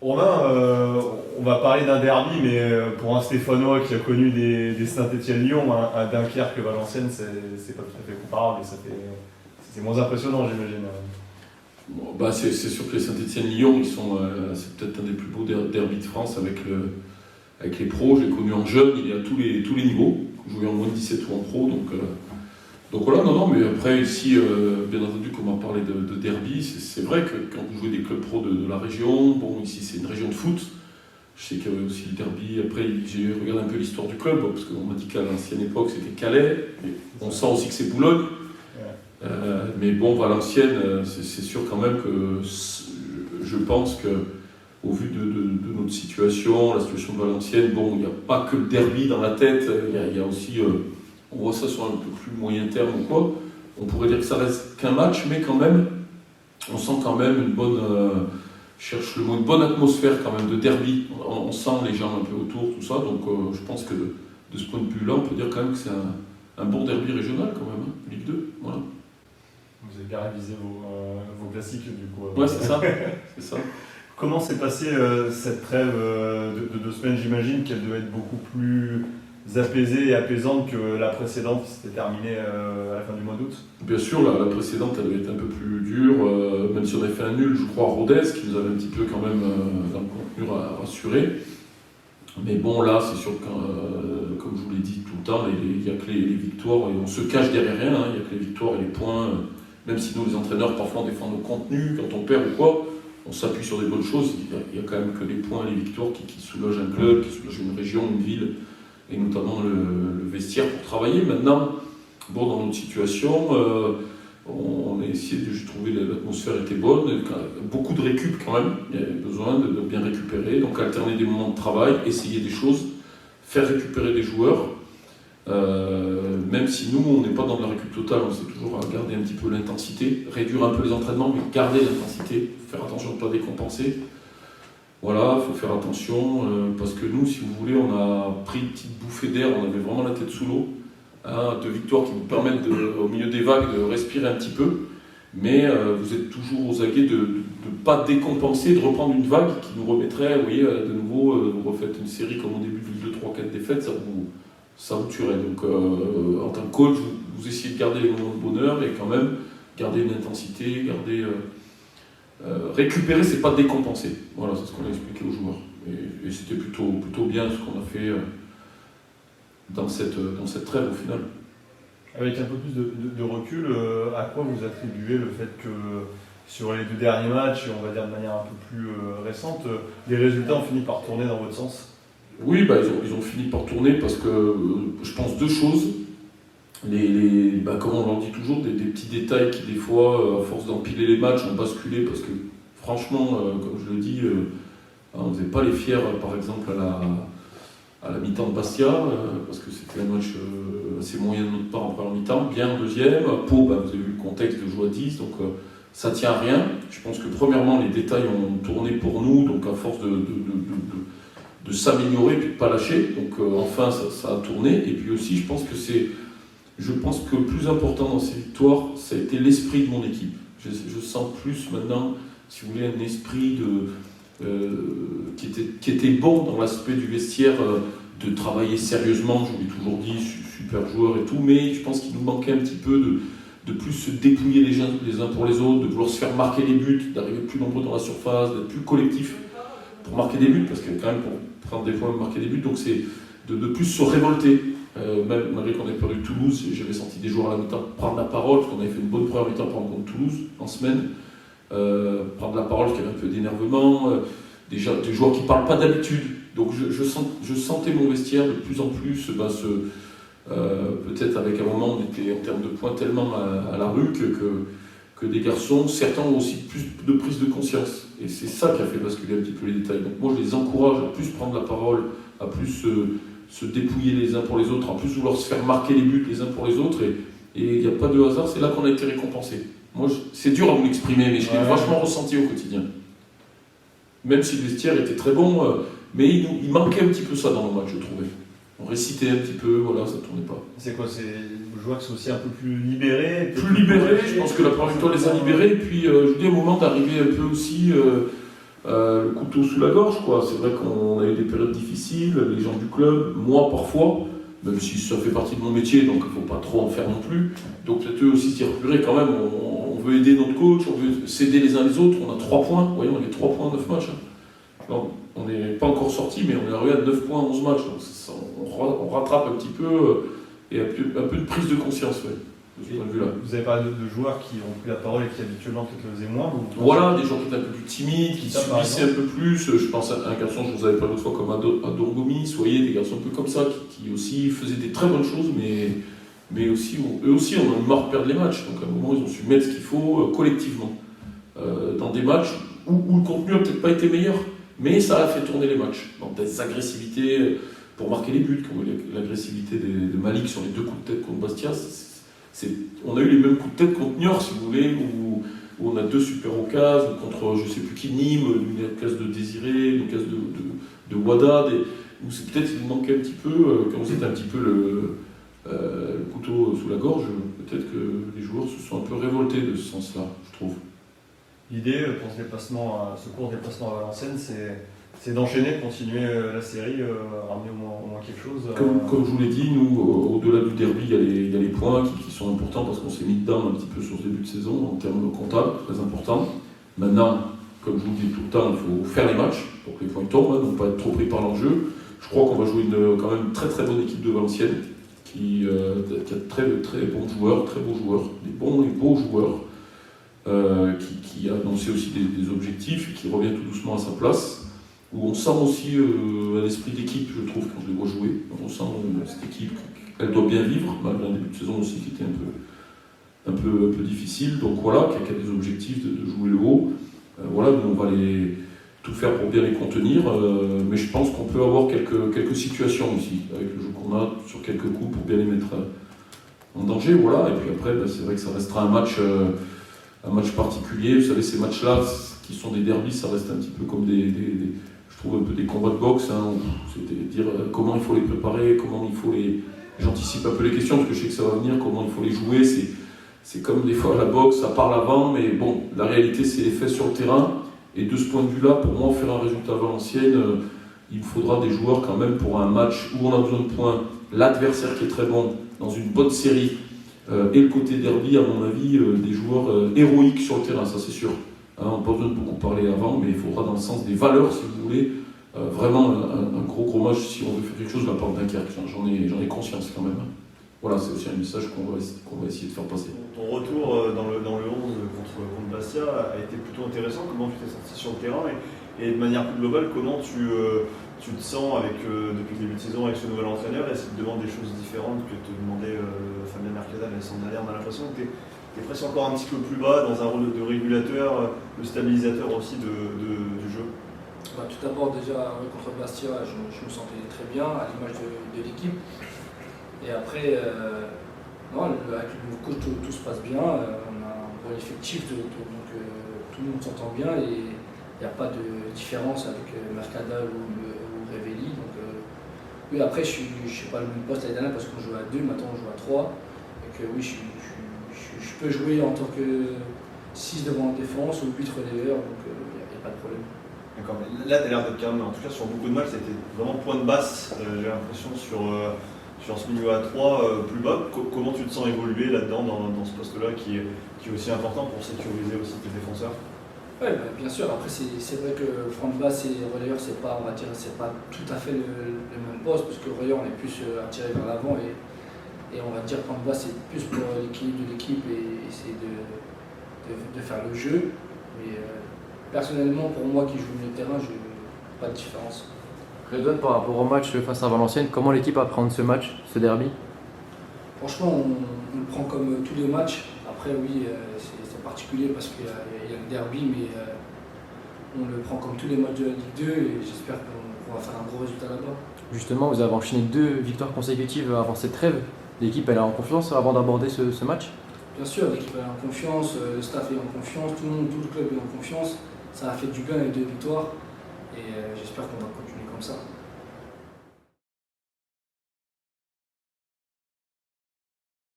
Romain, on va parler d'un derby, mais pour un Stéphanois qui a connu des Saint-Étienne-Lyon, un Dunkerque-Valenciennes, c'est pas tout à fait comparable et c'est moins impressionnant, j'imagine. Bon, c'est sûr que les Saint-Étienne-Lyon, c'est peut-être un des plus beaux derbys de France avec les pros. J'ai connu en jeune, il y a tous les niveaux. J'ai joué en moins de 17 ou en pro, donc voilà, non, mais après ici, bien entendu, comme on parlait de derby, c'est vrai que quand vous jouez des clubs pro de la région, bon, ici c'est une région de foot, je sais qu'il y avait aussi le derby, après j'ai regardé un peu l'histoire du club, parce qu'on m'a dit qu'à l'ancienne époque c'était Calais, et on sent aussi que c'est Boulogne, mais bon, Valenciennes, c'est sûr quand même que je pense que au vu de notre situation, la situation de Valenciennes, bon, il n'y a pas que le derby dans la tête, il y a aussi... on voit ça sur un peu plus moyen terme ou quoi, on pourrait dire que ça reste qu'un match, mais quand même, on sent quand même une bonne, cherche le mot, une bonne atmosphère quand même de derby. On sent les gens un peu autour, tout ça, donc je pense que de ce point de vue-là, on peut dire quand même que c'est un bon derby régional quand même, hein, Ligue 2, voilà. Vous avez bien révisé vos classiques du coup. Ouais, c'est ça, c'est ça. Comment s'est passée cette trêve de 2 semaines? J'imagine qu'elle devait être beaucoup plus apaisée et apaisante que la précédente qui s'était terminée à la fin du mois d'août. Bien sûr, la précédente, elle devait être un peu plus dure, même si on avait fait un nul, je crois, à Rodez, qui nous avait un petit peu quand même, dans le contenu, rassuré. Mais bon, là, c'est sûr que, comme je vous l'ai dit tout le temps, il n'y a que les victoires, et on se cache derrière rien, hein, il n'y a que les victoires et les points, même si nous, les entraîneurs, parfois on défend nos contenus, quand on perd ou quoi, on s'appuie sur des bonnes choses, il n'y a quand même que les points et les victoires qui soulagent un club, qui soulagent une région, une ville, et notamment le vestiaire pour travailler. Maintenant, bon, dans notre situation, on a essayé je trouvais l'atmosphère était bonne, beaucoup de récup quand même, il y avait besoin de bien récupérer, donc alterner des moments de travail, essayer des choses, faire récupérer des joueurs, même si nous, on n'est pas dans de la récup totale, on essaie toujours à garder un petit peu l'intensité, réduire un peu les entraînements, mais garder l'intensité, faire attention de ne pas décompenser. Voilà, il faut faire attention, parce que nous, si vous voulez, on a pris une petite bouffée d'air, on avait vraiment la tête sous l'eau, hein, 2 victoires qui nous permettent, au milieu des vagues, de respirer un petit peu, mais vous êtes toujours aux aguets de ne pas décompenser, de reprendre une vague qui nous remettrait, vous voyez, de nouveau, vous refaites une série comme au début de 2, 3, 4 défaites, ça vous tuerait. Donc, en tant que coach, vous essayez de garder les moments de bonheur et quand même garder une intensité, récupérer, c'est pas décompenser. Voilà, c'est ce qu'on a expliqué aux joueurs. Et c'était plutôt bien ce qu'on a fait dans cette trêve au final. Avec un peu plus de recul, à quoi vous attribuez le fait que sur les 2 derniers matchs, on va dire de manière un peu plus récente, les résultats ont fini par tourner dans votre sens? Oui, ils ont fini par tourner parce que je pense 2 choses. Comme on l'en dit toujours, des petits détails qui des fois, à force d'empiler les matchs, ont basculé parce que franchement, comme je le dis, on ne faisait pas les fiers par exemple à la mi-temps de Bastia, parce que c'était un match assez moyen de notre part en première mi-temps, bien en deuxième. Pau, vous avez vu le contexte de jouer à 10, donc ça ne tient à rien. Je pense que premièrement, les détails ont tourné pour nous, donc à force de s'améliorer et de ne pas lâcher, donc enfin ça a tourné. Et puis aussi, je pense que le plus important dans ces victoires, ça a été l'esprit de mon équipe. Je sens plus maintenant, si vous voulez, un esprit qui était bon dans l'aspect du vestiaire, de travailler sérieusement, je vous l'ai toujours dit, super joueur et tout, mais je pense qu'il nous manquait un petit peu de plus se dépouiller les uns pour les autres, de vouloir se faire marquer des buts, d'arriver plus nombreux dans la surface, d'être plus collectif pour marquer des buts, parce que quand même pour prendre des points, marquer des buts, donc c'est de plus se révolter. Malgré qu'on ait perdu Toulouse, j'avais senti des joueurs à la mi-temps prendre la parole, parce qu'on avait fait une bonne première mi-temps contre Toulouse en semaine, prendre la parole, qu'il y avait un peu d'énervement, des joueurs qui ne parlent pas d'habitude. Donc je sentais mon vestiaire de plus en plus, peut-être avec un moment on était en termes de points tellement à la rue que des garçons, certains ont aussi plus de prise de conscience. Et c'est ça qui a fait basculer un petit peu les détails. Donc moi je les encourage à plus prendre la parole, à plus se dépouiller les uns pour les autres, en plus vouloir se faire marquer les buts les uns pour les autres, et il n'y a pas de hasard, c'est là qu'on a été récompensé. Moi, c'est dur à vous l'exprimer, mais je l'ai vachement ressenti au quotidien. Même si le vestiaire était très bon, mais il manquait un petit peu ça dans le match, je trouvais. On récitait un petit peu, voilà, ça ne tournait pas. C'est quoi, je vois que c'est aussi un peu plus libéré? Plus libéré, je pense que la première victoire les a libérés, et puis je vous dis, au moment d'arriver un peu aussi le couteau sous la gorge, quoi. C'est vrai qu'on a eu des périodes difficiles, les gens du club, moi parfois, même si ça fait partie de mon métier, donc il ne faut pas trop en faire non plus. Donc peut-être eux aussi s'y repérer quand même, on veut aider notre coach, on veut s'aider les uns les autres, on a 3 points, vous voyez, on a 3 points en 9 matchs. Alors, on n'est pas encore sorti, mais on est arrivé à 9 points en 11 matchs, donc on rattrape un petit peu, et un peu de prise de conscience, ouais, de ce point de vue-là. Vous avez parlé de joueurs qui ont pris la parole et qui habituellement peut-être le faisaient moins. Voilà, des gens qui étaient un peu plus timides, qui subissaient un peu plus. Je pense à un garçon, je vous avais parlé l'autre fois, comme Ador Gomis, vous voyez, des garçons un peu comme ça, qui aussi faisaient des très bonnes choses, mais aussi, eux aussi, on a eu marre de perdre les matchs. Donc à un moment, ils ont su mettre ce qu'il faut collectivement. Dans des matchs où le contenu n'a peut-être pas été meilleur, mais ça a fait tourner les matchs. Donc des agressivités pour marquer les buts, comme l'agressivité de Malik sur les 2 coups de tête contre Bastia. On a eu les mêmes coups de tête contre Niort, si vous voulez, où on a 2 super occasions, contre je ne sais plus qui, Nîmes, une occasion de Désiré, une occasion de Wada, où c'est peut-être il manquait un petit peu, quand c'était un petit peu le couteau sous la gorge, peut-être que les joueurs se sont un peu révoltés de ce sens-là, je trouve. L'idée pour ce court déplacement à Valenciennes, c'est d'enchaîner, de continuer la série, ramener au moins quelque chose. Comme je vous l'ai dit, nous, au-delà du derby, il y a les points qui sont importants parce qu'on s'est mis dedans un petit peu sur ce début de saison en termes comptables, très important. Maintenant, comme je vous le dis tout le temps, il faut faire les matchs pour que les points tombent, ne pas être trop pris par l'enjeu. Je crois qu'on va jouer quand même très très bonne équipe de Valenciennes qui a très bons joueurs, très beaux joueurs, des bons et beaux joueurs, qui a annoncé aussi des objectifs et qui revient tout doucement à sa place. Où on sent aussi un esprit d'équipe, je trouve, quand je les vois jouer. On sent cette équipe, elle doit bien vivre, malgré un début de saison aussi qui était un peu difficile. Donc voilà, qui a des objectifs de jouer le haut. Voilà, nous on va tout faire pour bien les contenir. Mais je pense qu'on peut avoir quelques situations aussi, avec le jeu qu'on a, sur quelques coups, pour bien les mettre en danger. Voilà. Et puis après, c'est vrai que ça restera un match particulier. Vous savez, ces matchs-là, qui sont des derbys, ça reste un petit peu comme je trouve un peu des combats de boxe, c'est-à-dire comment il faut les préparer, comment il faut j'anticipe un peu les questions parce que je sais que ça va venir, comment il faut les jouer, c'est comme des fois la boxe, ça parle avant, mais bon, la réalité c'est les faits sur le terrain, et de ce point de vue-là, pour moi, faire un résultat à Valenciennes, il me faudra des joueurs quand même pour un match où on a besoin de points, l'adversaire qui est très bon, dans une bonne série, et le côté derby, à mon avis, des joueurs héroïques sur le terrain, ça c'est sûr. On n'a pas besoin de beaucoup parler avant, mais il faudra dans le sens des valeurs, si vous voulez, vraiment un gros match si on veut faire quelque chose de la part de Dunkerque. J'en ai conscience quand même. Voilà, c'est aussi un message qu'on va essayer de faire passer. Ton retour dans le 11 contre Bastia a été plutôt intéressant. Comment tu t'es sorti sur le terrain et de manière plus globale, comment tu te sens depuis le début de saison avec ce nouvel entraîneur? Est-ce qu'il te demande des choses différentes que te demandait Fabien Mercadal et Alessandre Dallaire? On a l'impression que tu es presque encore un petit peu plus bas dans un rôle de régulateur, de stabilisateur aussi du jeu. Tout d'abord, déjà contre Bastia, je me sentais très bien à l'image de l'équipe. Et après, avec le nouveau coach, tout se passe bien. On a un bon effectif, donc tout le monde s'entend bien et il n'y a pas de différence avec Mercadal ou Révelli. Donc, oui, après, je ne suis pas le même poste l'année dernière parce qu'on joue à 2, maintenant on joue à 3. Et que oui, je peux jouer en tant que 6 devant la défense ou 8 relayeurs, donc il n'y a pas de problème. D'accord, mais là tu as l'air d'être quand même, en tout cas sur beaucoup de matchs, ça a été vraiment point de basse, j'ai l'impression, sur ce milieu à 3 plus bas. Comment tu te sens évoluer là-dedans, dans ce poste-là qui est aussi important pour sécuriser aussi tes défenseurs? Oui, bien sûr. Après, c'est vrai que front de basse et relayeur, c'est pas tout à fait le même poste, parce que relayeur, on est plus attiré vers l'avant et on va dire front de basse, c'est plus pour l'équilibre de l'équipe et essayer de faire le jeu. Mais personnellement, pour moi qui joue au milieu de terrain, je n'ai pas de différence. Redouane, par rapport au match face à Valenciennes, comment l'équipe appréhende ce match, ce derby? Franchement, on le prend comme tous les matchs. Après, oui, c'est particulier parce qu'il y a le derby, mais on le prend comme tous les matchs de la Ligue 2 et j'espère qu'on va faire un gros résultat là-bas. Justement, vous avez enchaîné 2 victoires consécutives avant cette trêve. L'équipe, elle est en confiance avant d'aborder ce match? Bien sûr, l'équipe est en confiance, le staff est en confiance, tout le club est en confiance. Ça a fait du bien avec 2 victoires et j'espère qu'on va continuer comme ça.